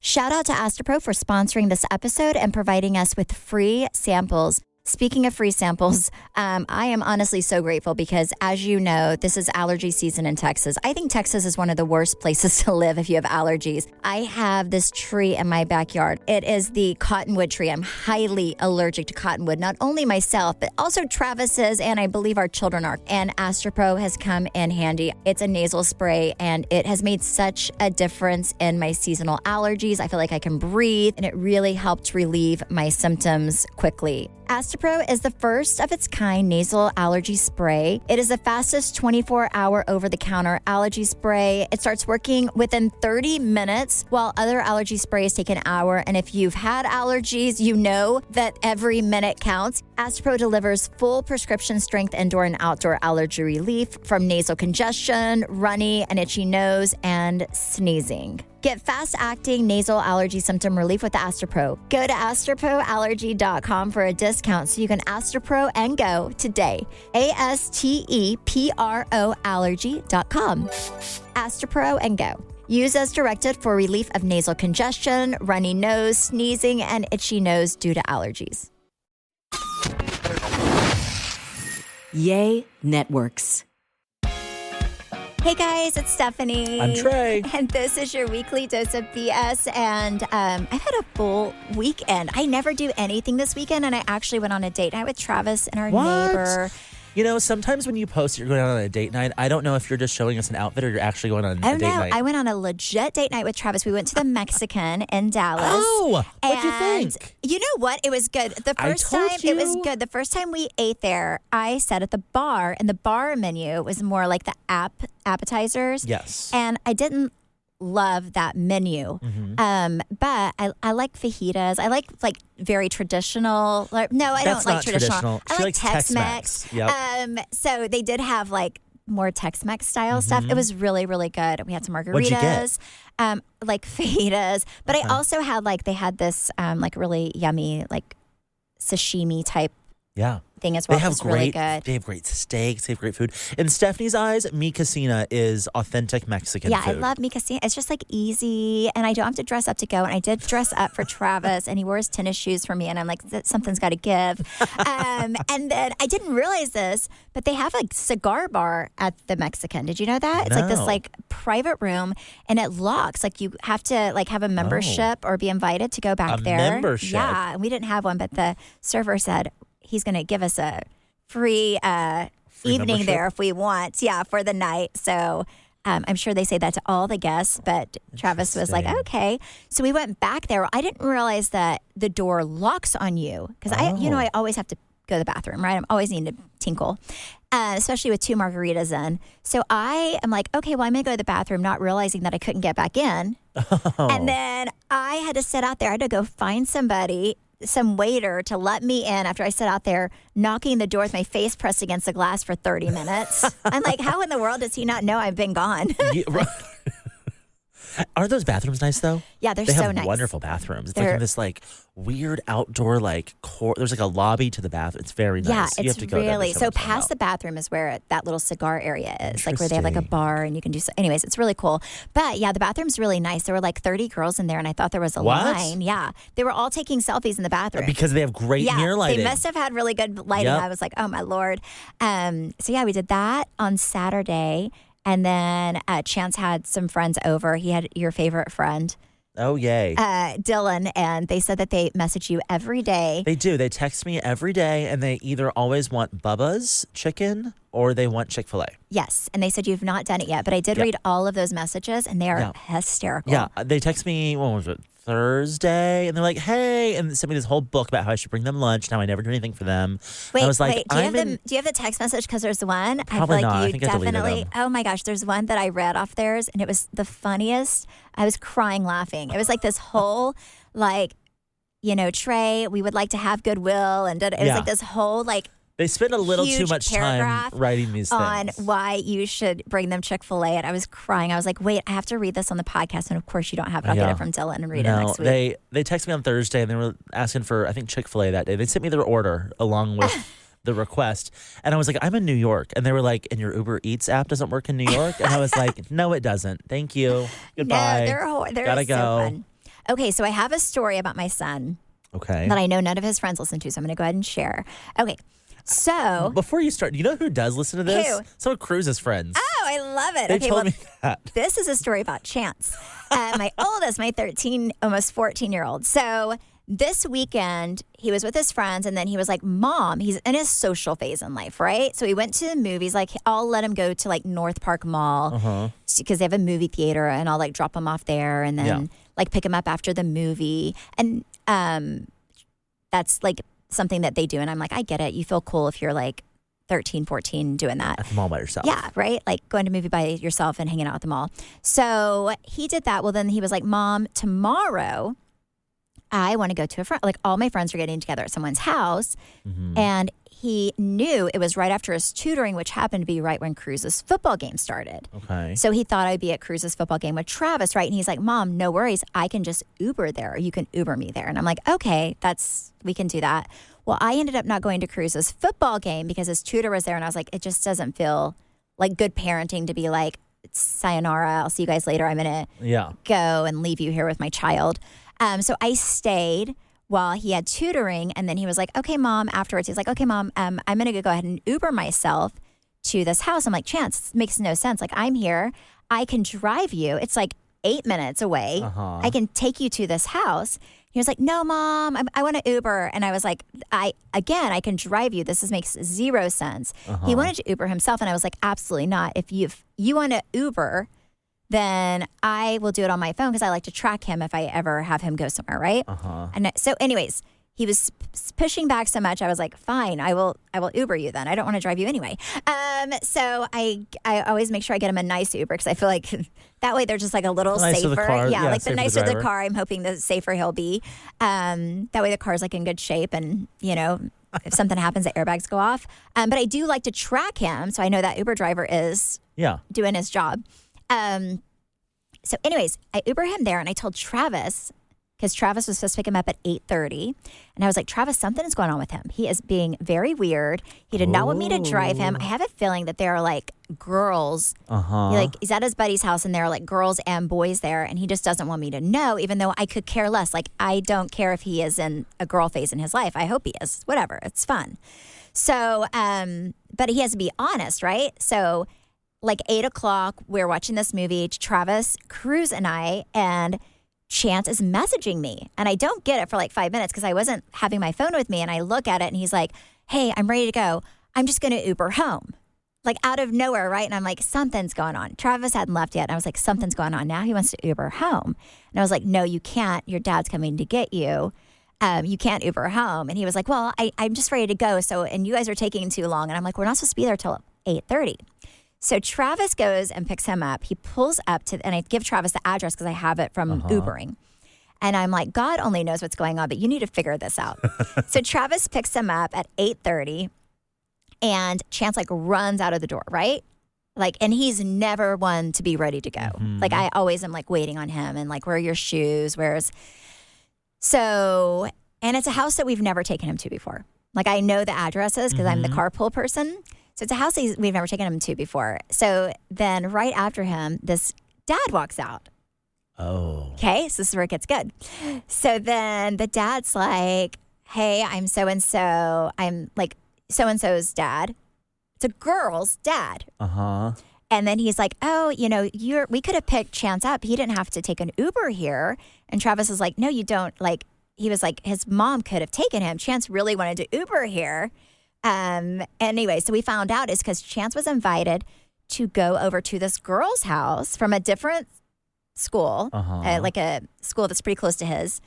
Shout out to Astapro for sponsoring this episode and providing us with free samples. Speaking of free samples, I am honestly so grateful because, as you know, this is allergy season in Texas. I think Texas is one of the worst places to live if you have allergies. I have this tree in my backyard. It is the cottonwood tree. I'm highly allergic to cottonwood, not only myself, but also Travis is, and I believe our children are. And Astapro has come in handy. It's a nasal spray, and it has made such a difference in my seasonal allergies. I feel like I can breathe, and it really helped relieve my symptoms quickly. Astapro is the first of its kind nasal allergy spray. It is the fastest 24-hour over-the-counter allergy spray. It starts working within 30 minutes, while other allergy sprays take an hour. And if you've had allergies, you know that every minute counts. Astapro delivers full prescription strength indoor and outdoor allergy relief from nasal congestion, runny and itchy nose, and sneezing. Get fast-acting nasal allergy symptom relief with Astapro. Go to astaproallergy.com for a discount so you can Astapro and go today. ASTEPRO allergy.com. Astapro and go. Use as directed for relief of nasal congestion, runny nose, sneezing, and itchy nose due to allergies. Yay Networks. Hey guys, it's Stephanie. I'm Trey. And this is your weekly dose of BS. And I've had a full weekend. I never do anything this weekend. And I actually went on a date night with Travis and our neighbor. You know, sometimes when you post you're going on a date night, I don't know if you're just showing us an outfit or you're actually going on a date night. I went on a legit date night with Travis. We went to the Mexican in Dallas. Oh, what'd you think? You know what? It was good. It was good. The first time we ate there, I sat at the bar, and the bar menu was more like the appetizers. Yes. And I didn't love that menu. Mm-hmm. But I like fajitas. I like very traditional. No, I don't like traditional. I like Tex-Mex. Yep. So they did have more Tex-Mex style stuff. It was really, really good. We had some margaritas. What'd you get? Like fajitas. But I also had they had this really yummy sashimi type thing as well. They have really good. They have great steaks. They have great food. In Stephanie's eyes, mi cocina is authentic Mexican food. Yeah, I love mi cocina. It's just easy, and I don't have to dress up to go. And I did dress up for Travis, and he wore his tennis shoes for me, and I'm like, something's got to give. And then I didn't realize this, but they have a cigar bar at the Mexican. Did you know that? It's this private room, and it locks. You have to have a membership or be invited to go back there. Membership. Yeah, and we didn't have one, but the server said he's going to give us a free evening membership there if we want, for the night. So I'm sure they say that to all the guests, but Travis was like, okay. So we went back there. I didn't realize that the door locks on you because I always have to go to the bathroom, right? I'm always needing to tinkle, especially with 2 margaritas in. So I am like, okay, well, I'm going to go to the bathroom, not realizing that I couldn't get back in. Oh. And then I had to sit out there. I had to go find some waiter to let me in after I sat out there knocking the door with my face pressed against the glass for 30 minutes. I'm like, how in the world does he not know I've been gone? Are those bathrooms nice, though? Yeah, they're so nice. They have wonderful bathrooms. It's in this weird outdoor there's a lobby to the bathroom. It's very nice. Yeah, you it's have to go really so past the bathroom is where that little cigar area is, where they have a bar and you can do. Anyways, it's really cool. But yeah, the bathroom's really nice. There were 30 girls in there, and I thought there was a line. Yeah, they were all taking selfies in the bathroom because they have great mirror lighting. They must have had really good lighting. Yep. I was like, oh my Lord. So yeah, we did that on Saturday. And then Chance had some friends over. He had your favorite friend. Oh, yay. Dylan. And they said that they message you every day. They do. They text me every day, and they either always want Bubba's chicken or they want Chickfila. Yes. And they said you've not done it yet. But I did read all of those messages, and they are hysterical. Yeah. They text me, what was it, Thursday? And they're like, hey, and sent me this whole book about how I should bring them lunch. Now I never do anything for them. Wait, I was like, do you have the text message? Because there's one. Probably I feel like not. you I think I deleted them. Oh my gosh, there's one that I read off theirs, and it was the funniest. I was crying laughing. It was this whole Trey, we would like to have goodwill, and it was this whole they spend a little too much time writing these things on why you should bring them Chick-fil-A. And I was crying. I was like, wait, I have to read this on the podcast. And of course you don't have it. I'll get it from Dylan and read it next week. They texted me on Thursday, and they were asking for, I think, Chick-fil-A that day. They sent me their order along with the request. And I was like, I'm in New York. And they were like, and your Uber Eats app doesn't work in New York? And I was like, no, it doesn't. Thank you. Goodbye. No, they're Gotta so go. fun. Okay, so I have a story about my son Okay. that I know none of his friends listen to, so I'm going to go ahead and share. Okay, so... Before you start, you know who does listen to this? Who? Some of Cruz's friends. Oh, I love it. They Okay, told me that. this is a story about Chance. My oldest, my 13, almost 14-year-old. So this weekend, he was with his friends, and then he was like, Mom, he's in his social phase in life, right? So he went to the movies. Like, I'll let him go to like North Park Mall because they have a movie theater, and I'll like drop him off there and then like pick him up after the movie. And that's like something that they do. And I'm like, I get it. You feel cool if you're like 13, 14 doing that. At the mall by yourself. Yeah, right? Like going to a movie by yourself and hanging out at the mall. So he did that. Well, then he was like, Mom, tomorrow I want to go to a friend. Like all my friends are getting together at someone's house. And he knew it was right after his tutoring, which happened to be right when Cruz's football game started. Okay. So he thought I'd be at Cruz's football game with Travis, right? And he's like, Mom, no worries. I can just Uber there. Or you can Uber me there. And I'm like, okay, we can do that. Well, I ended up not going to Cruz's football game because his tutor was there. And I was like, it just doesn't feel like good parenting to be like, sayonara, I'll see you guys later. I'm going to go and leave you here with my child. So I stayed while he had tutoring. And then he was like, okay, Mom, afterwards, he's like, okay, Mom, I'm going to go ahead and Uber myself to this house. I'm like, Chance, it makes no sense. Like, I'm here. I can drive you. It's like 8 minutes away. I can take you to this house. He was like, no, Mom, I want to Uber. And I was like, I can drive you. Makes zero sense. He wanted to Uber himself. And I was like, absolutely not. If you want to Uber, then I will do it on my phone because I like to track him if I ever have him go somewhere, right? And so anyways, he was pushing back so much. I was like, fine, I will Uber you then. I don't want to drive you anyway. So I always make sure I get him a nice Uber because I feel like that way they're just like a little safer. The car. Yeah, like the nicer the driver. car, I'm hoping the safer he'll be. That way the car's like in good shape and, you know, if something happens, the airbags go off. But I do like to track him. So I know that Uber driver is doing his job. So anyways, I Uber him there and I told Travis, because Travis was supposed to pick him up at 8:30. And I was like, Travis, something is going on with him. He is being very weird. He did not want me to drive him. I have a feeling that there are like girls. Like he's at his buddy's house and there are like girls and boys there. And he just doesn't want me to know, even though I could care less. Like I don't care if he is in a girl phase in his life. I hope he is. Whatever. It's fun. So, but he has to be honest, right? So like 8 o'clock, we're watching this movie, Travis, Cruz, and I, and Chance is messaging me. And I don't get it for like 5 minutes because I wasn't having my phone with me. And I look at it and he's like, hey, I'm ready to go. I'm just going to Uber home. Like out of nowhere, right? And I'm like, something's going on. Travis hadn't left yet. And I was like, something's going on. Now he wants to Uber home. And I was like, no, you can't. Your dad's coming to get you. You can't Uber home. And he was like, well, I'm just ready to go. So, and you guys are taking too long. And I'm like, we're not supposed to be there till 8:30. So Travis goes and picks him up. He pulls up and I give Travis the address because I have it from Ubering. And I'm like, God only knows what's going on, but you need to figure this out. So Travis picks him up at 8:30 and Chance like runs out of the door, right? Like, and he's never one to be ready to go. Like I always am like waiting on him and like, where are your shoes? So, and it's a house that we've never taken him to before. Like I know the addresses because I'm the carpool person. So it's a house that we've never taken him to before. So then right after him, this dad walks out. Oh. Okay, so this is where it gets good. So then the dad's like, hey, I'm so-and-so. I'm like so-and-so's dad. It's a girl's dad. And then he's like, oh, you know, we could have picked Chance up. He didn't have to take an Uber here. And Travis is like, no, you don't. Like, he was like, his mom could have taken him. Chance really wanted to Uber here. Anyway, so we found out is because Chance was invited to go over to this girl's house from a different school, like a school that's pretty close to his,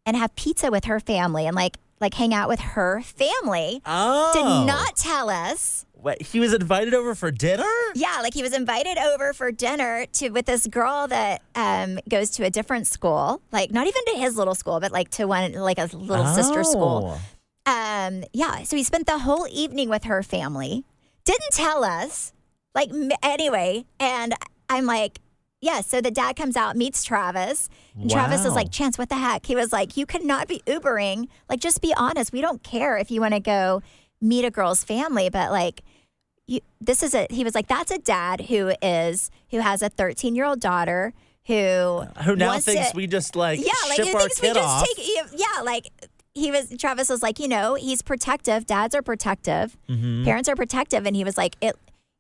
and have pizza with her family and like hang out with her family. Did not tell us. Wait, he was invited over for dinner? Yeah, like he was invited over for dinner with this girl that goes to a different school, like not even to his little school, but like to one, like a little sister school. Yeah, so he spent the whole evening with her family, didn't tell us, like, anyway, and I'm like, yeah, so the dad comes out, meets Travis, and Travis is like, Chance, what the heck? He was like, you cannot be Ubering, like, just be honest, we don't care if you want to go meet a girl's family, but like, he was like, that's a dad who has a 13-year-old daughter who now wants thinks to, we just yeah, like ship he our thinks we kid just off. Travis was like, he's protective. Dads are protective. Parents are protective. And he was like,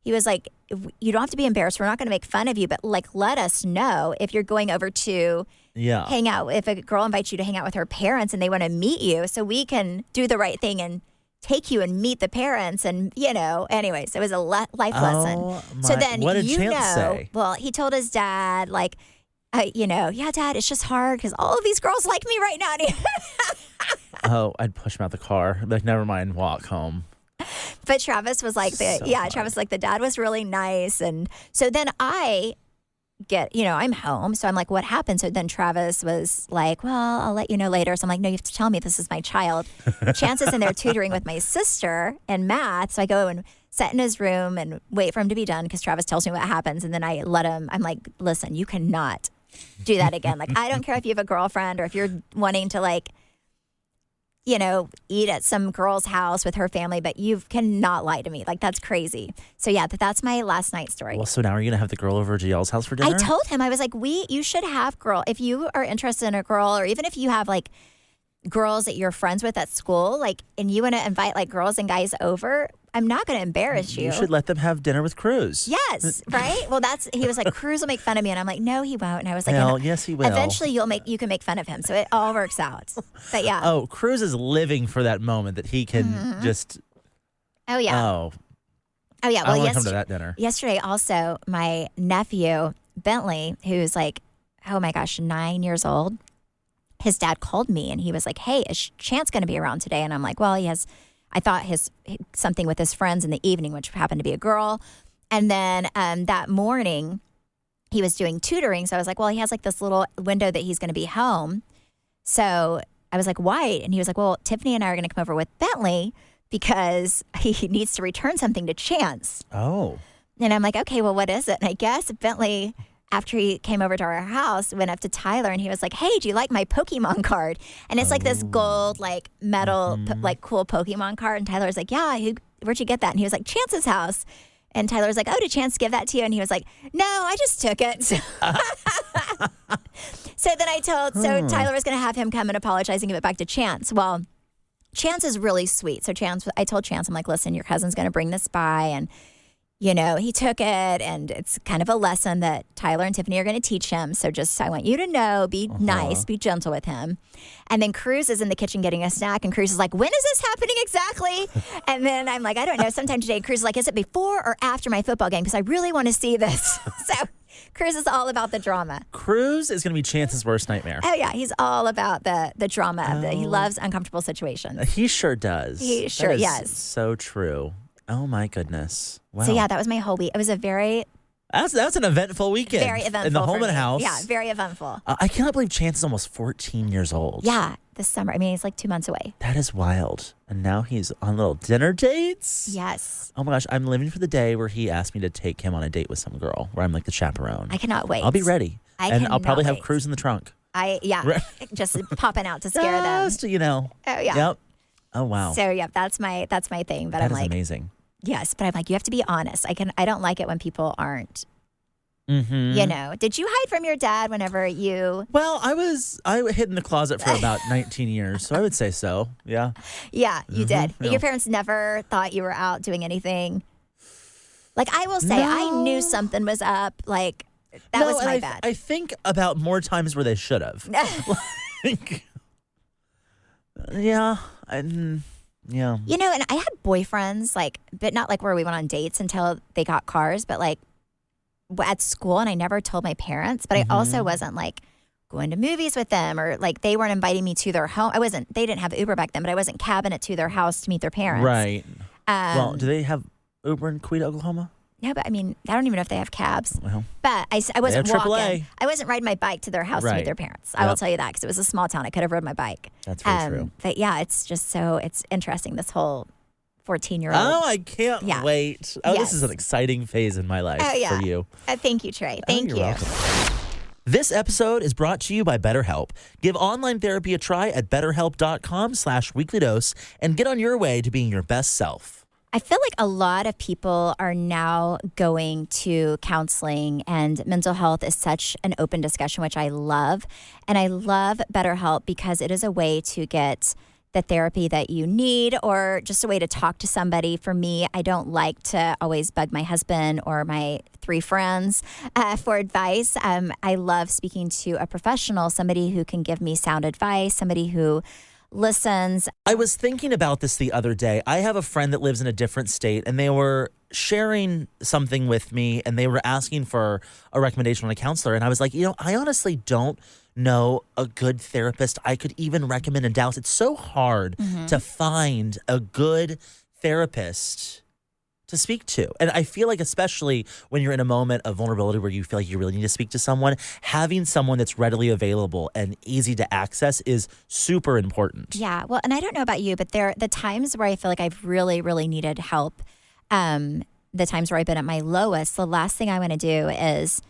you don't have to be embarrassed. We're not going to make fun of you, but like, let us know if you're going over to hang out. If a girl invites you to hang out with her parents and they want to meet you, so we can do the right thing and take you and meet the parents. And, anyways, it was a life lesson. So then, what did Chance say? Well, he told his dad, like, yeah, Dad, it's just hard because all of these girls like me right now. I'd push him out the car. Like, never mind, walk home. But Travis was like, Travis was like, the dad was really nice. And so then I I'm home. So I'm like, what happened? So then Travis was like, well, I'll let you know later. So I'm like, no, you have to tell me, this is my child. Chance is in there tutoring with my sister in math. So I go and sit in his room and wait for him to be done because Travis tells me what happens. And then I let him, I'm like, listen, you cannot do that again. Like, I don't care if you have a girlfriend or if you're wanting to like, eat at some girl's house with her family, but you cannot lie to me. Like, that's crazy. So yeah, that's my last night story. Well, so now are you going to have the girl over to y'all's house for dinner? I told him, I was like, you should have girl. If you are interested in a girl, or even if you have like girls that you're friends with at school, like, and you want to invite like girls and guys over, I'm not going to embarrass you. You should let them have dinner with Cruz. Yes, right? Well, he was like, Cruz will make fun of me. And I'm like, no, he won't. And I was like, well, yes, he will. Eventually you can make fun of him. So it all works out. But yeah. Oh, Cruz is living for that moment that he can just. Oh, yeah. Oh, yeah. I Well, want to come to that dinner. Yesterday also, my nephew, Bentley, who's like, oh my gosh, 9 years old, his dad called me and he was like, hey, is Chance going to be around today? And I'm like, well, I thought something with his friends in the evening, which happened to be a girl. And then that morning he was doing tutoring. So I was like, well, he has like this little window that he's going to be home. So I was like, why? And he was like, well, Tiffany and I are going to come over with Bentley because he needs to return something to Chance. Oh. And I'm like, okay, well, what is it? And I guess Bentley, after he came over to our house, went up to Tyler and he was like, hey, do you like my Pokemon card? And it's like this gold, like metal, like cool Pokemon card. And Tyler was like, yeah, where'd you get that? And he was like, Chance's house. And Tyler was like, oh, did Chance give that to you? And he was like, no, I just took it. So then Tyler was going to have him come and apologize and give it back to Chance. Well, Chance is really sweet. So I told Chance, I'm like, listen, your cousin's going to bring this by. And he took it, and it's kind of a lesson that Tyler and Tiffany are going to teach him. So I want you to know, be nice, be gentle with him. And then Cruz is in the kitchen getting a snack, and Cruz is like, when is this happening exactly? And then I'm like, I don't know, sometime today. Cruz is like, is it before or after my football game? Because I really want to see this. So Cruz is all about the drama. Cruz is going to be Chance's worst nightmare. Oh, yeah. He's all about the drama of he loves uncomfortable situations. He sure does. He sure, yes. So true. Oh, my goodness. Wow. So, yeah, that was my whole week. It was a That's an eventful weekend. Very eventful. In the Hollman house. Yeah, very eventful. I cannot believe Chance is almost 14 years old. Yeah, this summer. I mean, he's like 2 months away. That is wild. And now he's on little dinner dates? Yes. Oh, my gosh. I'm living for the day where he asked me to take him on a date with some girl, where I'm like the chaperone. I cannot wait. I'll be ready. I'll probably have Cruz in the trunk. Just popping out to scare them. Just, Oh, yeah. Yep. Oh, wow. So, yeah, that's my thing. But that I'm is like, amazing. Yes, but I'm like, you have to be honest. I don't like it when people aren't. Mm-hmm. Did you hide from your dad whenever you? Well, I hid in the closet for about 19 years, so I would say so. Yeah. Yeah, you did. Yeah. Your parents never thought you were out doing anything. Like, I will say, I knew something was up. Like, that was my bad. I think about more times where they should have. Yeah. Yeah. And I had boyfriends, like, but not like where we went on dates until they got cars, but like at school, and I never told my parents, but I also wasn't like going to movies with them, or like they weren't inviting me to their home. They didn't have Uber back then, but I wasn't cabbing it to their house to meet their parents. Right. Well, do they have Uber in Quita, Oklahoma? No, but I mean, I don't even know if they have cabs. Well, but I wasn't have AAA. walking. I wasn't riding my bike to their house to meet their parents. I will tell you that, because it was a small town. I could have rode my bike. That's very true. But yeah, it's just it's interesting, this whole 14-year-old. Oh, I can't wait. Oh, This is an exciting phase in my life for you. Thank you, Trey. Thank you. Welcome. This episode is brought to you by BetterHelp. Give online therapy a try at betterhelp.com/weeklydose and get on your way to being your best self. I feel like a lot of people are now going to counseling, and mental health is such an open discussion, which I love. And I love BetterHelp because it is a way to get the therapy that you need, or just a way to talk to somebody. For me, I don't like to always bug my husband or my 3 friends for advice. I love speaking to a professional, somebody who can give me sound advice, somebody who listens. I was thinking about this the other day. I have a friend that lives in a different state, and they were sharing something with me, and they were asking for a recommendation on a counselor. And I was like, I honestly don't know a good therapist I could even recommend in Dallas. It's so hard to find a good therapist to speak to. And I feel like, especially when you're in a moment of vulnerability where you feel like you really need to speak to someone, having someone that's readily available and easy to access is super important. Yeah. Well, and I don't know about you, but the times where I feel like I've really, really needed help, the times where I've been at my lowest, the last thing I want to do is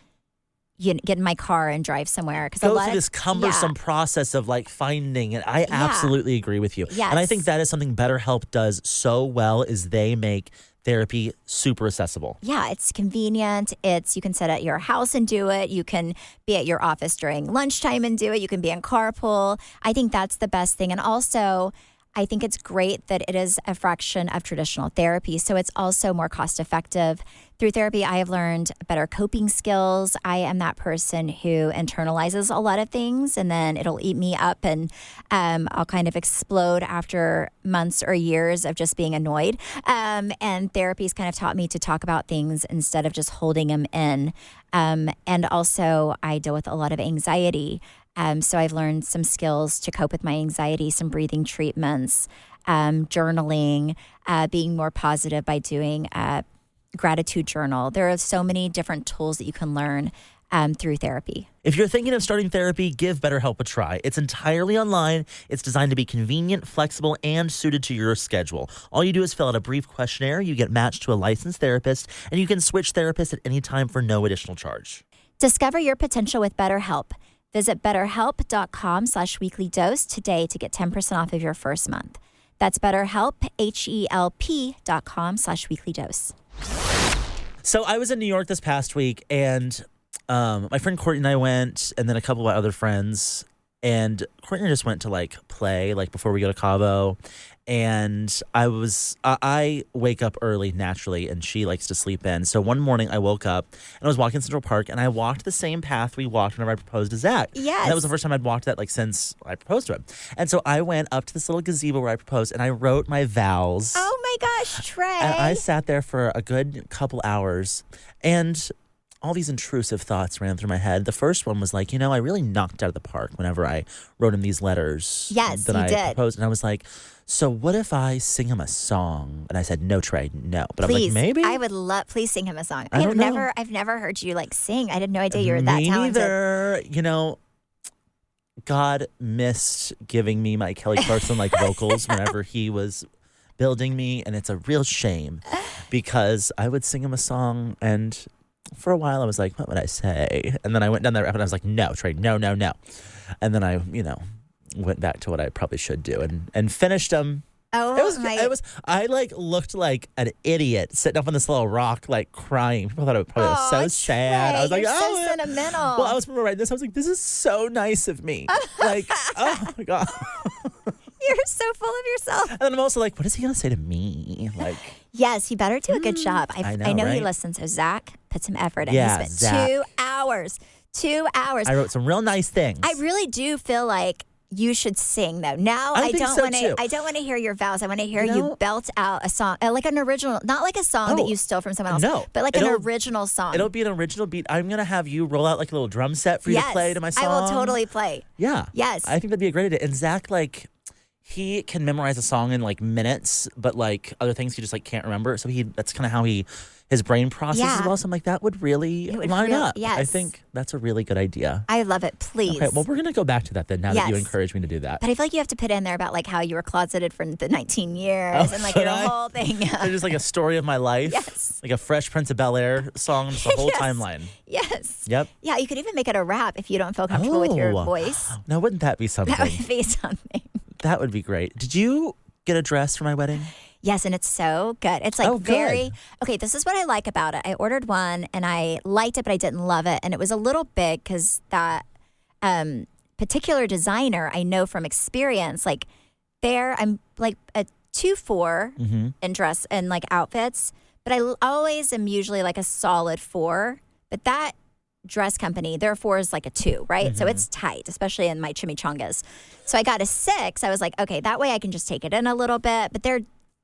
get in my car and drive somewhere. Go through this cumbersome process of like finding it. I absolutely agree with you. Yes. And I think that is something BetterHelp does so well, is they make therapy super accessible. Yeah, it's convenient. You can sit at your house and do it. You can be at your office during lunchtime and do it. You can be in carpool. I think that's the best thing. And also, I think it's great that it is a fraction of traditional therapy, so it's also more cost effective. Through therapy, I have learned better coping skills. I am that person who internalizes a lot of things, and then it'll eat me up, and I'll kind of explode after months or years of just being annoyed. And therapy's kind of taught me to talk about things instead of just holding them in. And also, I deal with a lot of anxiety. So I've learned some skills to cope with my anxiety, some breathing treatments, journaling, being more positive by doing a gratitude journal. There are so many different tools that you can learn through therapy. If you're thinking of starting therapy, give BetterHelp a try. It's entirely online. It's designed to be convenient, flexible, and suited to your schedule. All you do is fill out a brief questionnaire. You get matched to a licensed therapist, and you can switch therapists at any time for no additional charge. Discover your potential with BetterHelp. Visit BetterHelp.com/weeklydose today to get 10% off of your first month. That's BetterHelp, HELP.com/weeklydose. So I was in New York this past week, and my friend Courtney and I went, and then a couple of my other friends. And Courtney just went to play before we go to Cabo. And I wake up early naturally, and she likes to sleep in. So one morning I woke up and I was walking in Central Park, and I walked the same path we walked whenever I proposed to Zach. Yes. And that was the first time I'd walked that since I proposed to him. And so I went up to this little gazebo where I proposed, and I wrote my vows. Oh my gosh, Trey. And I sat there for a good couple hours, and all these intrusive thoughts ran through my head. The first one was I really knocked out of the park whenever I wrote him these letters. Yes, that you I did. proposed. And I was like, so what if I sing him a song? And I said, no, Trey, no. But Please, I was like, maybe. I would love, please sing him a song. I don't know. I've never heard you sing. I had no idea you were that Me talented. neither. God missed giving me my Kelly Clarkson vocals whenever he was building me. And it's a real shame because I would sing him a song, and for a while I was like, what would I say? And then I went down that rabbit and I was like, no, Trey, no, no, no. And then I, went back to what I probably should do and finished them. Oh, I looked like an idiot sitting up on this little rock, crying. People thought it probably was so sad. Trey, I was like, you're oh, so sentimental. Well, I was writing this. I was like, this is so nice of me. Oh my God. You're so full of yourself. And then I'm also like, what is he going to say to me? Yes, he better do a good job. I know right? He listens. So Zach put some effort in. Yeah, He spent Zach. 2 hours. 2 hours. I wrote some real nice things. I really do feel like you should sing though. Now I think don't so, want to. too. I don't want to hear your vows. I want to hear you belt out a song, like an original, not like a song that you stole from someone else. No, but an original song. It'll be an original beat. I'm gonna have you roll out a little drum set for you to play to my song. I will totally play. Yeah. Yes. I think that'd be a great idea. And Zach, he can memorize a song in minutes, but other things he just can't remember. So that's kind of how his brain processes well. So I'm like, that would really line up. Yes. I think that's a really good idea. I love it. Please. Okay, well, we're going to go back to that then now that you encouraged me to do that. But I feel like you have to put in there about how you were closeted for the 19 years and your whole thing. So just a story of my life. Yes. Like a Fresh Prince of Bel-Air song, just the whole timeline. Yes. Yep. Yeah, you could even make it a rap if you don't feel comfortable with your voice. Now, wouldn't that be something? That would be something. That would be great. Did you get a dress for my wedding? Yes, and it's so good. It's like good. okay, this is what I like about it. I ordered one and I liked it, but I didn't love it. And it was a little big because that particular designer, I know from experience, like I'm like a 2-4 in dress and like outfits, but I always am usually like a solid 4. But that dress company, their 4 is like a 2, right? So it's tight, especially in my chimichangas. So I got a 6. I was like, okay, that way I can just take it in a little bit. But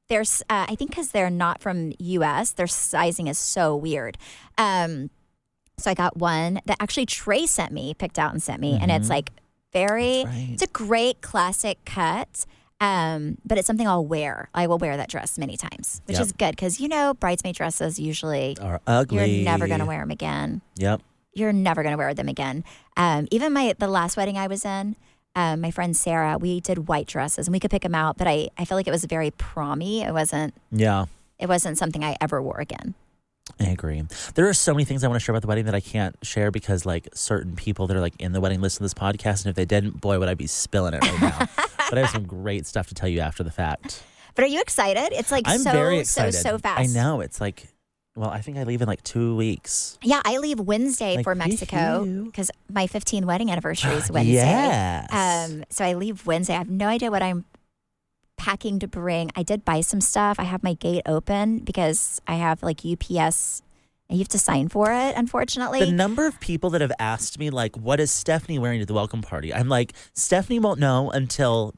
there's I think because they're not from U.S., their sizing is so weird. So I got one that actually Trey picked out and sent me, and it's like it's a great classic cut. But it's something I'll wear. I will wear that dress many times, which is good because, bridesmaid dresses usually are ugly. You're never going to wear them again. Yep. You're never going to wear them again. Even the last wedding I was in, my friend Sarah, we did white dresses and we could pick them out, but I feel like it was very prom-y. It wasn't something I ever wore again. I agree. There are so many things I want to share about the wedding that I can't share because like certain people that are like in the wedding listen to this podcast, and if they didn't, boy, would I be spilling it right now. But I have some great stuff to tell you after the fact. But are you excited? It's like I'm very excited. so fast. I know. It's like, well, I think I leave in like 2 weeks. Yeah, I leave Wednesday for Mexico because my 15th wedding anniversary is Wednesday. Yes. So I leave Wednesday. I have no idea what I'm packing to bring. I did buy some stuff. I have my gate open because I have like UPS. You have to sign for it, unfortunately. The number of people that have asked me, like, what is Stephanie wearing to the welcome party? I'm like, Stephanie won't know until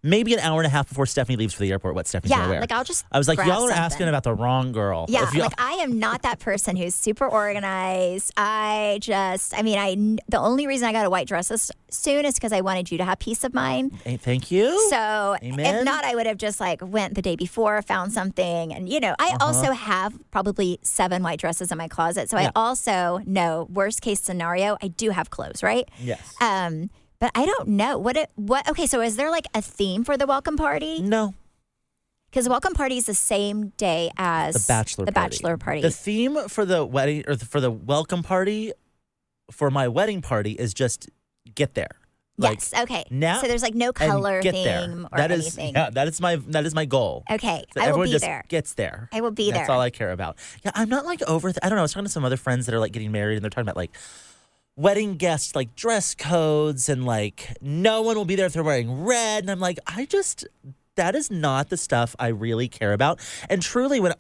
maybe an hour and a half before Stephanie leaves for the airport what Stephanie's going to wear. Like I was like, grab y'all are something. asking about the wrong girl. Yeah, like I am not that person who's super organized. The only reason I got a white dress this soon is because I wanted you to have peace of mind. Thank you. So Amen. if not, I would have just like went the day before, found something. And, I also have probably 7 white dresses in my closet. So I also know, worst case scenario, I do have clothes, right? Yes. But I don't know. Okay, so is there like a theme for the welcome party? No. Because the welcome party is the same day as the bachelor party. The theme for the wedding or for the welcome party for my wedding party is just get there. Yes. Okay. Now, so there's like no color theme or anything. That is my goal. Okay. So I will everyone be just there. Gets there. I will be there. That's all I care about. Yeah, I'm not like over. I don't know. I was talking to some other friends that are like getting married, and they're talking about like wedding guests, like dress codes, and like no one will be there if they're wearing red. And I'm like, that is not the stuff I really care about. And truly, when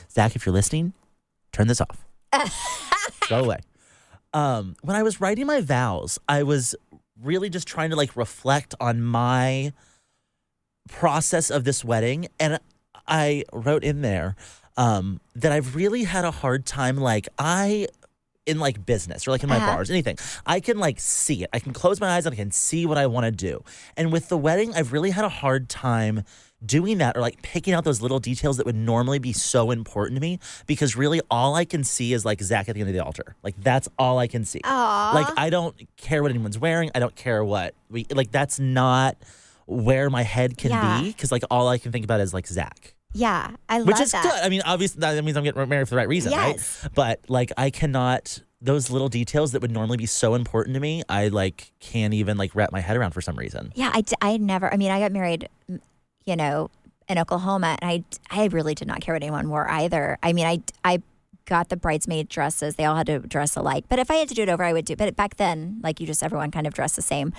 Zach, if you're listening, turn this off. Go away. When I was writing my vows, I was really just trying to like reflect on my process of this wedding. And I wrote in there that I've really had a hard time, in like business or like in my bars, anything. I can like see it. I can close my eyes and I can see what I want to do. And with the wedding, I've really had a hard time doing that or like picking out those little details that would normally be so important to me, because really all I can see is like Zach at the end of the altar. Like that's all I can see. Aww. Like I don't care what anyone's wearing. I don't care what that's not where my head can be, because like all I can think about is like Zach. Yeah, I love that. Which is good. I mean, obviously that means I'm getting married for the right reason, right? But like I cannot, those little details that would normally be so important to me, I like can't even like wrap my head around for some reason. Yeah, I got married, in Oklahoma, and I really did not care what anyone wore either. I mean, I got the bridesmaid dresses. They all had to dress alike. But if I had to do it over, I would do it. But back then, like everyone kind of dressed the same.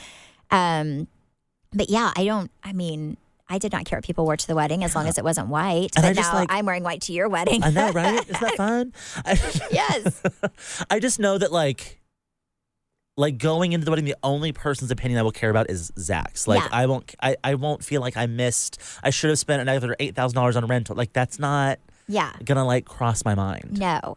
But yeah, I did not care what people wore to the wedding as long as it wasn't white. And but now I'm wearing white to your wedding. I know, right? Isn't that fun? Yes. I just know that like going into the wedding, the only person's opinion I will care about is Zach's. Like I won't feel like I should have spent another $8,000 on a rental. Like that's not gonna like cross my mind. No.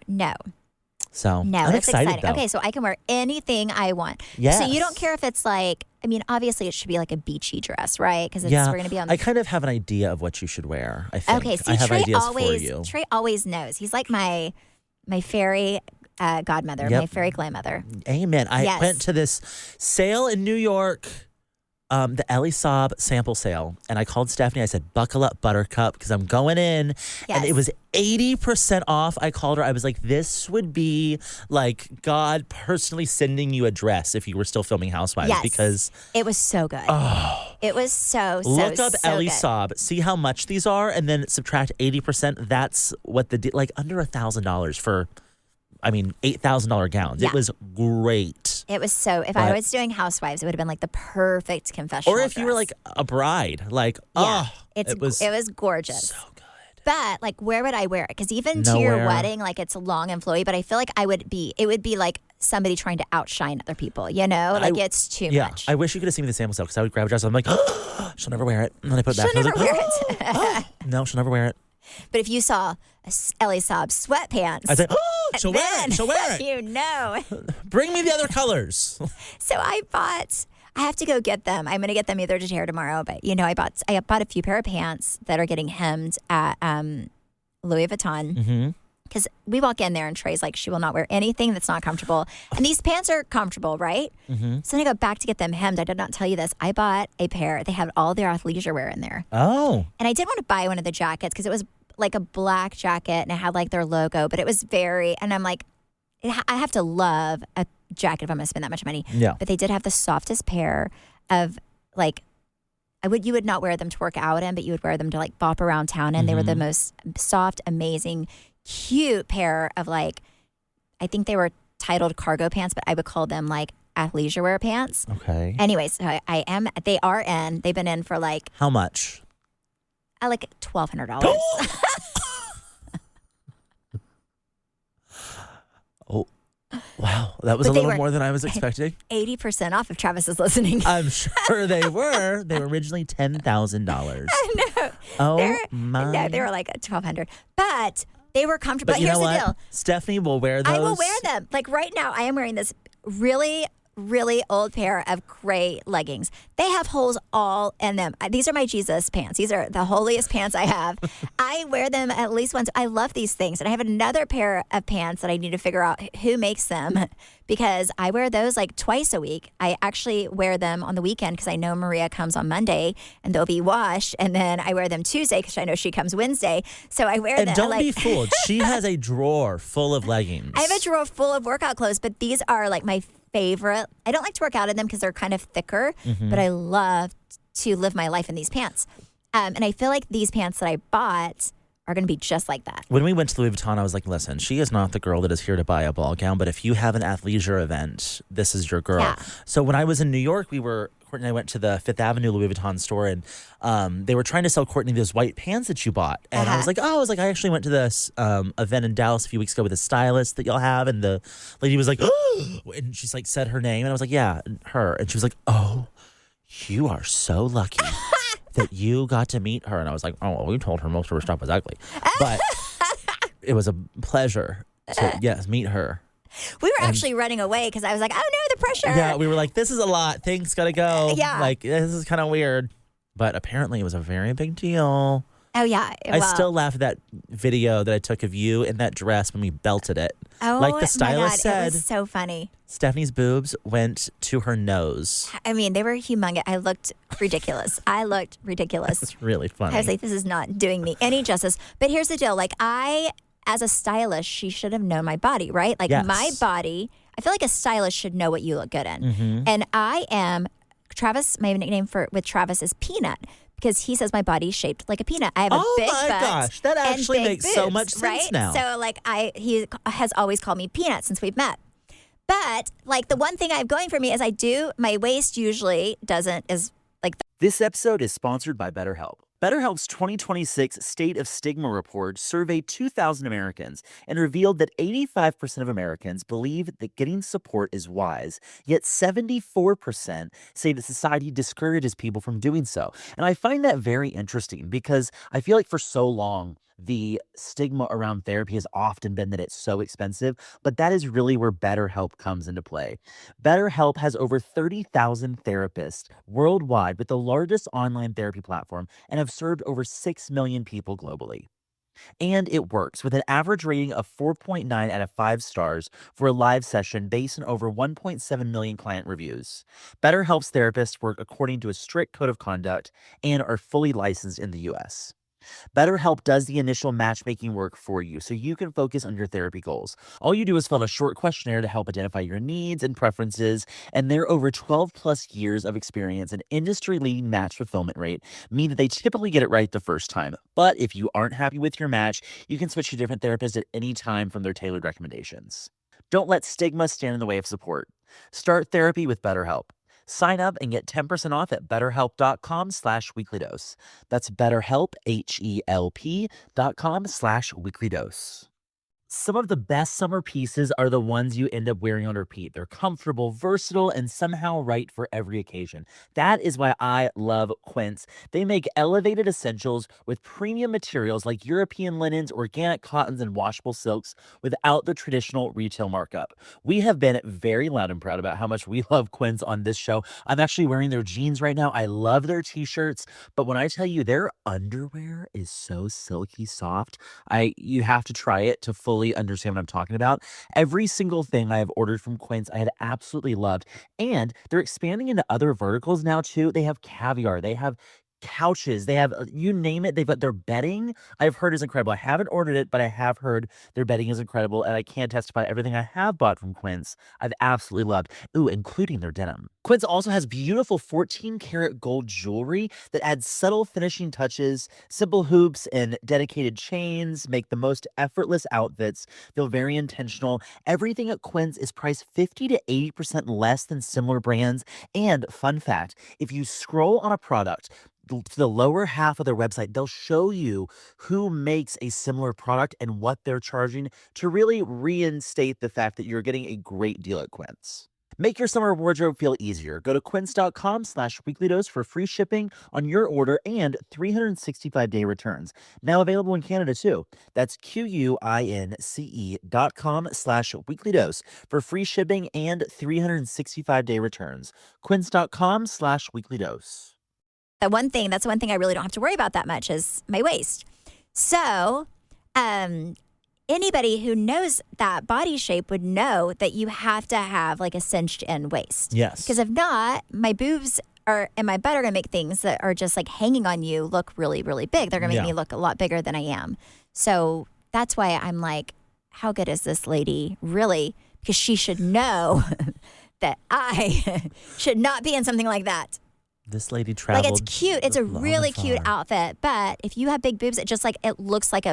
So no, I'm that's excited, exciting. though. Okay, so I can wear anything I want. Yes. So you don't care if it's like, obviously it should be like a beachy dress, right? Because we're going to be on. I kind of have an idea of what you should wear. I think. Okay, see, I have Trey ideas for you. Trey always knows. He's like my fairy godmother, my fairy grandmother. Amen. I went to this sale in New York, the Ellie Saab sample sale, and I called Stephanie. I said, buckle up, Buttercup, because I'm going in. Yes. And it was 80% off. I called her. I was like, this would be like God personally sending you a dress if you were still filming Housewives. Yes. Because it was so good. Oh, It was so Look up so Ellie good. Saab, see how much these are, and then subtract 80%. That's what like under $1,000 for, $8,000 gowns. Yeah. It was great. It was so. If I was doing Housewives, it would have been like the perfect confessional. Or if you were like a bride, it was gorgeous. so good. But like, where would I wear it? Because even to Nowhere. your wedding, like it's long and flowy. But I feel like it would be like somebody trying to outshine other people. Like it's too much. I wish you could have seen me the sample stuff because I would grab a dress. I'm like, she'll never wear it. And then I put it back. She'll and I was never like, wear it. No, she'll never wear it. But if you saw Ellie Saab sweatpants, I'd say, she'll wear it. She'll wear it. You know. Bring me the other colors. So I have to go get them. I'm going to get them either today or tomorrow. But I bought a few pair of pants that are getting hemmed at Louis Vuitton. Because we walk in there and Trey's like, she will not wear anything that's not comfortable. And these pants are comfortable, right? So when I go back to get them hemmed, I did not tell you this. I bought a pair. They have all their athleisure wear in there. Oh. And I did want to buy one of the jackets because it was like a black jacket and it had like their logo. But it was and I'm like, I have to love a jacket if I'm going to spend that much money. Yeah. But they did have the softest pair of like, you would not wear them to work out in, but you would wear them to like bop around town in. They were the most soft, amazing, cute pair of like, I think they were titled cargo pants, but I would call them like athleisure wear pants. Okay. Anyways, so they are in. They've been in for like How much? like $1,200. Oh, wow. That was But a they little were- more than I was expecting. 80% off if Travis is listening. I'm sure they were. They were originally $10,000. No. Oh, my. No, they were like $1,200. But they were comfortable. But you Here's know the what? deal. Stephanie will wear those. I will wear them. Like right now, I am wearing this really, really old pair of gray leggings. They have holes all in them. These are my Jesus pants. These are the holiest pants I have. I wear them at least once. I love these things. And I have another pair of pants that I need to figure out who makes them because I wear those like twice a week. I actually wear them on the weekend because I know Maria comes on Monday and they'll be washed. And then I wear them Tuesday because I know she comes Wednesday. So I wear them. And don't be fooled. She has a drawer full of leggings. I have a drawer full of workout clothes, but these are like my favorite. I don't like to work out in them because they're kind of thicker, but I love to live my life in these pants. And I feel like these pants that I bought are going to be just like that. When we went to Louis Vuitton, I was like, listen, she is not the girl that is here to buy a ball gown, but if you have an athleisure event, this is your girl. Yeah. So when I was in New York, Courtney and I went to the Fifth Avenue Louis Vuitton store, and they were trying to sell Courtney those white pants that you bought. And I was like, I actually went to this event in Dallas a few weeks ago with a stylist that y'all have. And the lady was like, oh, and she's like, said her name. And I was like, yeah, her. And she was like, oh, you are so lucky that you got to meet her. And I was like, oh, well, we told her most of her stuff was ugly. But it was a pleasure to, meet her. We were actually running away because I was like, oh no, the pressure. Yeah, we were like, this is a lot. Things gotta go. Yeah. Like, this is kind of weird. But apparently it was a very big deal. Oh yeah. I still laugh at that video that I took of you in that dress when we belted it. Oh, like the stylist my God, said, it was so funny. Stephanie's boobs went to her nose. I mean, they were humongous. I looked ridiculous. It's really funny. I was like, this is not doing me any justice. But here's the deal. Like as a stylist, she should have known my body, right? Like Yes. my body, I feel like a stylist should know what you look good in. Mm-hmm. And Travis, my nickname with Travis is Peanut because he says my body's shaped like a peanut. I have a big butt. Oh my gosh, that and actually big makes so boobs, much sense right? now. So like he has always called me Peanut since we've met. But like the one thing I have going for me is my waist usually is like This episode is sponsored by BetterHelp. BetterHelp's 2026 State of Stigma report surveyed 2,000 Americans and revealed that 85% of Americans believe that getting support is wise, yet 74% say that society discourages people from doing so. And I find that very interesting because I feel like for so long, the stigma around therapy has often been that it's so expensive, but that is really where BetterHelp comes into play. BetterHelp has over 30,000 therapists worldwide with the largest online therapy platform and have served over 6 million people globally. And it works with an average rating of 4.9 out of 5 stars for a live session based on over 1.7 million client reviews. BetterHelp's therapists work according to a strict code of conduct and are fully licensed in the US. BetterHelp does the initial matchmaking work for you so you can focus on your therapy goals. All you do is fill out a short questionnaire to help identify your needs and preferences, and their over 12 plus years of experience and industry-leading match fulfillment rate mean that they typically get it right the first time. But if you aren't happy with your match, you can switch to different therapists at any time from their tailored recommendations. Don't let stigma stand in the way of support. Start therapy with BetterHelp. Sign up and get 10% off at betterhelp.com/weeklydose. That's BetterHelp, HELP.com/weeklydose. Some of the best summer pieces are the ones you end up wearing on repeat. They're comfortable, versatile, and somehow right for every occasion. That is why I love Quince. They make elevated essentials with premium materials like European linens, organic cottons, and washable silks without the traditional retail markup. We have been very loud and proud about how much we love Quince on this show. I'm actually wearing their jeans right now. I love their t-shirts, but when I tell you their underwear is so silky soft, you have to try it to fully understand what I'm talking about. Every single thing I have ordered from Quince, I had absolutely loved. And they're expanding into other verticals now too. They have caviar, they have couches, they have you name it. They've got their bedding. I've heard is incredible. I haven't ordered it, but I have heard their bedding is incredible, and I can testify everything I have bought from Quince I've absolutely loved. Ooh, including their denim. Quince also has beautiful 14 karat gold jewelry that adds subtle finishing touches. Simple hoops and dedicated chains make the most effortless outfits feel very intentional. Everything at Quince is priced 50 to 80% less than similar brands. And fun fact, if you scroll on a product to the lower half of their website, they'll show you who makes a similar product and what they're charging to really reinstate the fact that you're getting a great deal at Quince. Make your summer wardrobe feel easier. Go to quince.com/weeklydose for free shipping on your order and 365-day returns. Now available in Canada too. That's QUINCE.com/weeklydose for free shipping and 365-day returns. Quince.com/weeklydose. That's one thing I really don't have to worry about that much is my waist. So, anybody who knows that body shape would know that you have to have like a cinched in waist. Yes. Because if not, my boobs and my butt are going to make things that are just like hanging on you look really, really big. They're going to make me look a lot bigger than I am. So that's why I'm like, how good is this lady really? Because she should know that I should not be in something like that. This lady traveled. Like, it's cute. It's a really cute outfit. But if you have big boobs, it looks like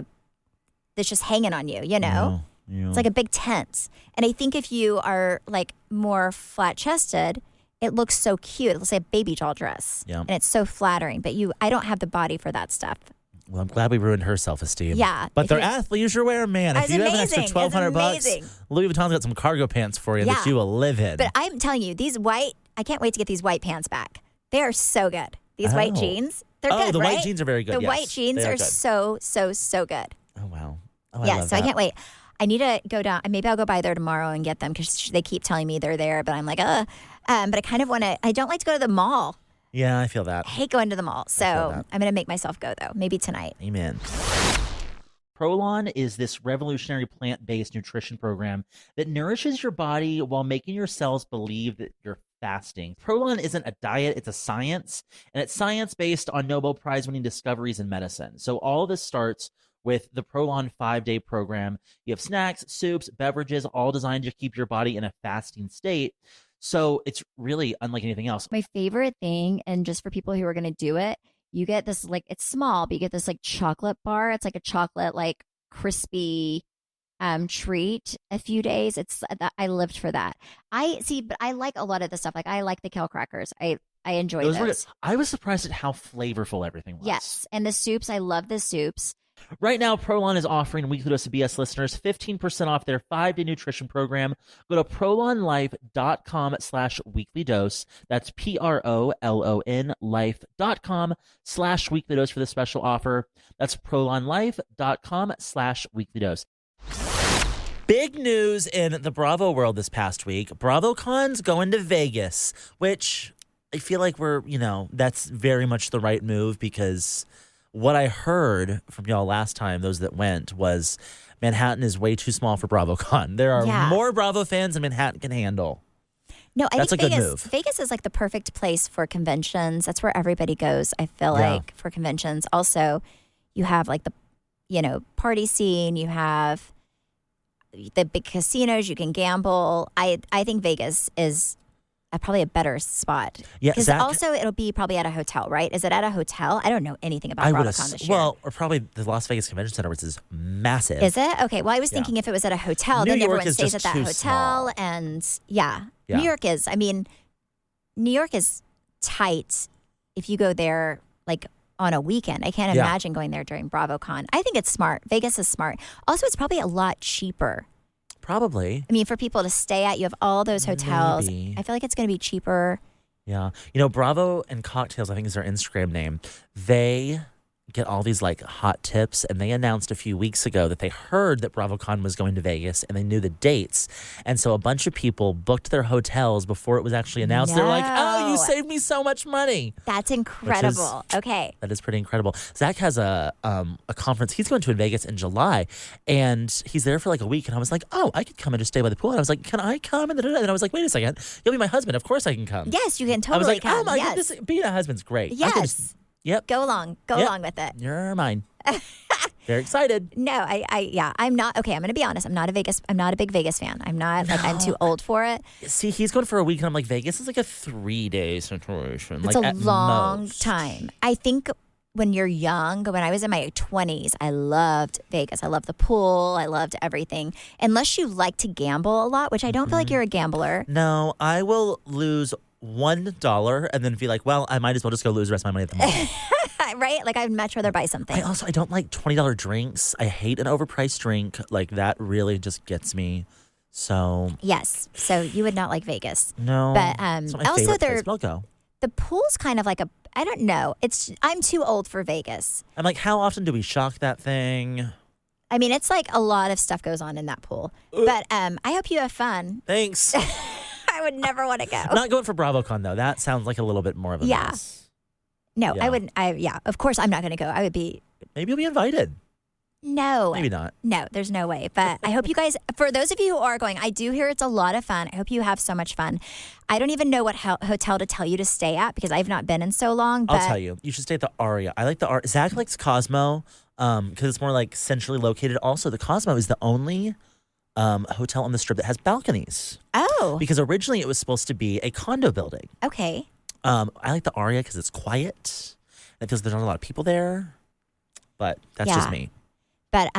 it's just hanging on you, you know? Yeah. It's like a big tent. And I think if you are like more flat chested, it looks so cute. It looks like a baby doll dress. Yeah. And it's so flattering. But I don't have the body for that stuff. Well, I'm glad we ruined her self-esteem. Yeah. But their athleisure wear, man. If you have an extra $1,200, Louis Vuitton's got some cargo pants for you that you will live in. But I'm telling you, I can't wait to get these white pants back. They are so good. These white jeans, they're good, the right? white jeans are very good, The white jeans are so, so, so good. Oh, wow. So I can't wait. I need to go down. Maybe I'll go by there tomorrow and get them because they keep telling me they're there. But I'm like, but I kind of want to. I don't like to go to the mall. Yeah, I feel that. I hate going to the mall. So I'm going to make myself go, though. Maybe tonight. Amen. Prolon is this revolutionary plant-based nutrition program that nourishes your body while making your cells believe that you're fasting. Prolon isn't a diet, it's a science, and it's science based on Nobel Prize-winning discoveries in medicine. So all this starts with the Prolon 5-day program. You have snacks, soups, beverages, all designed to keep your body in a fasting state. So it's really unlike anything else. My favorite thing, and just for people who are going to do it, you get this, like, it's small, but you get this like chocolate bar. It's like a chocolate, like crispy treat a few days. I lived for that. But I like a lot of the stuff. Like, I like the kale crackers. I enjoy those. I was surprised at how flavorful everything was. Yes. And the soups, I love the soups. Right now, Prolon is offering Weekly Dose of BS listeners 15% off their 5-day nutrition program. Go to prolonlife.com/weeklydose. That's PROLON life.com/weeklydose for the special offer. That's prolonlife.com/weeklydose. Big news in the Bravo world this past week. BravoCon's going to Vegas, which I feel like that's very much the right move because what I heard from y'all last time, those that went, was Manhattan is way too small for BravoCon. There are more Bravo fans than Manhattan can handle. No, I That's think a good move. Vegas is like the perfect place for conventions. That's where everybody goes, I feel like, for conventions. Also, You have like the, party scene. You have the big casinos. You can gamble. I think Vegas is probably a better spot. Yeah, because also it'll be probably at a hotel, right? Is it at a hotel? I don't know anything about BravoCon this year. Well, or probably the Las Vegas Convention Center, which is massive. Is it? Okay. Well, I was thinking if it was at a hotel, then everyone stays at that hotel. Small. And New York is. I mean, New York is tight. If you go there like on a weekend, I can't imagine going there during BravoCon. I think it's smart. Vegas is smart. Also, it's probably a lot cheaper. Probably. I mean, for people to stay at, you have all those hotels. Maybe. I feel like it's going to be cheaper. Yeah. Bravo and Cocktails, I think is their Instagram name. They get all these like hot tips, and they announced a few weeks ago that they heard that BravoCon was going to Vegas and they knew the dates. And so a bunch of people booked their hotels before it was actually announced. They're like, oh, you saved me so much money. That's incredible. Okay. That is pretty incredible. Zach has a conference he's going to in Vegas in July, and he's there for like a week. And I was like, oh, I could come and just stay by the pool. And I was like, can I come? And I was like, wait a second. You'll be my husband. Of course I can come. Yes, you can totally I was like, come. oh my goodness, being a husband's great. Yes. Yep. Go along with it. You're mine. Very excited. No, I'm not. Okay, I'm going to be honest. I'm not a big Vegas fan. I'm not, I'm too old for it. See, he's going for a week, and I'm like, Vegas is like a 3-day situation. It's a long time. I think when you're young, when I was in my 20s, I loved Vegas. I loved the pool. I loved everything. Unless you like to gamble a lot, which I don't feel like you're a gambler. No, I will lose $1 and then be like, well, I might as well just go lose the rest of my money at the mall. Right? Like, I'd much rather buy something. I don't like $20 drinks. I hate an overpriced drink. Like, that really just gets me. So. Yes. So you would not like Vegas. No. But it's not my also, favorite place, but I'll go. The pool's kind of like I don't know. I'm too old for Vegas. I'm like, how often do we shock that thing? I mean, it's like a lot of stuff goes on in that pool. But I hope you have fun. Thanks. I would never want to go. I'm not going for BravoCon, though. That sounds like a little bit more of a mess. No, I wouldn't. Of course, I'm not going to go. I would be. Maybe you'll be invited. No. Maybe not. No, there's no way. But I hope you guys, for those of you who are going, I do hear it's a lot of fun. I hope you have so much fun. I don't even know what hotel to tell you to stay at because I've not been in so long. But I'll tell you. You should stay at the Aria. I like the Aria. Zach likes Cosmo because it's more like centrally located. Also, the Cosmo is the only hotel on the Strip that has balconies. Oh. Because originally it was supposed to be a condo building. Okay. I like the Aria because it's quiet. And it feels there's not a lot of people there. But that's just me. But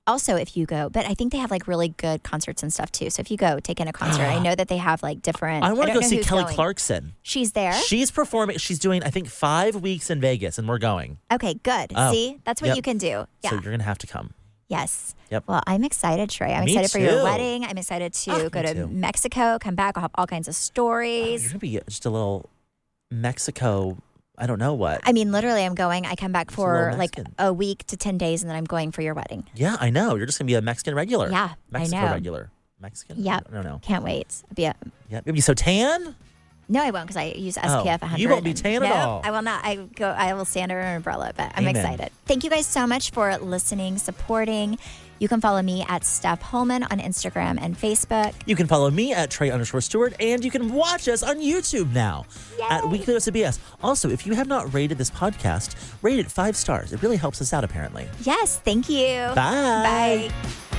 also if you go, but I think they have like really good concerts and stuff too. So if you go take in a concert, I know that they have like different. I want to go see Kelly going. Clarkson. She's there? She's performing. She's doing, I think, 5 weeks in Vegas, and we're going. Okay, good. See? That's what you can do. Yeah. So you're going to have to come. Yes. Yep. Well, I'm excited, Trey. I'm Me excited for too. your wedding. I'm excited to go to Mexico, come back. I'll have all kinds of stories. You're going to be just a little Mexico, I don't know what. I mean, literally, I'm going. I come back for like Mexican. a week to 10 days, and then I'm going for your wedding. Yeah, I know. You're just going to be a Mexican regular. Yeah, Mexico I know. regular. Mexican? Yeah. I don't know. Can't wait. Yeah, you'll be so tan. No, I won't because I use SPF 100. You won't be tan at all. I will not. I will stand under an umbrella, but I'm excited. Thank you guys so much for listening, supporting. You can follow me at Steph Hollman on Instagram and Facebook. You can follow me at Trey_Stewart, and you can watch us on YouTube now at Weekly Dose of BS. Also, if you have not rated this podcast, rate it 5 stars. It really helps us out, apparently. Yes, thank you. Bye. Bye.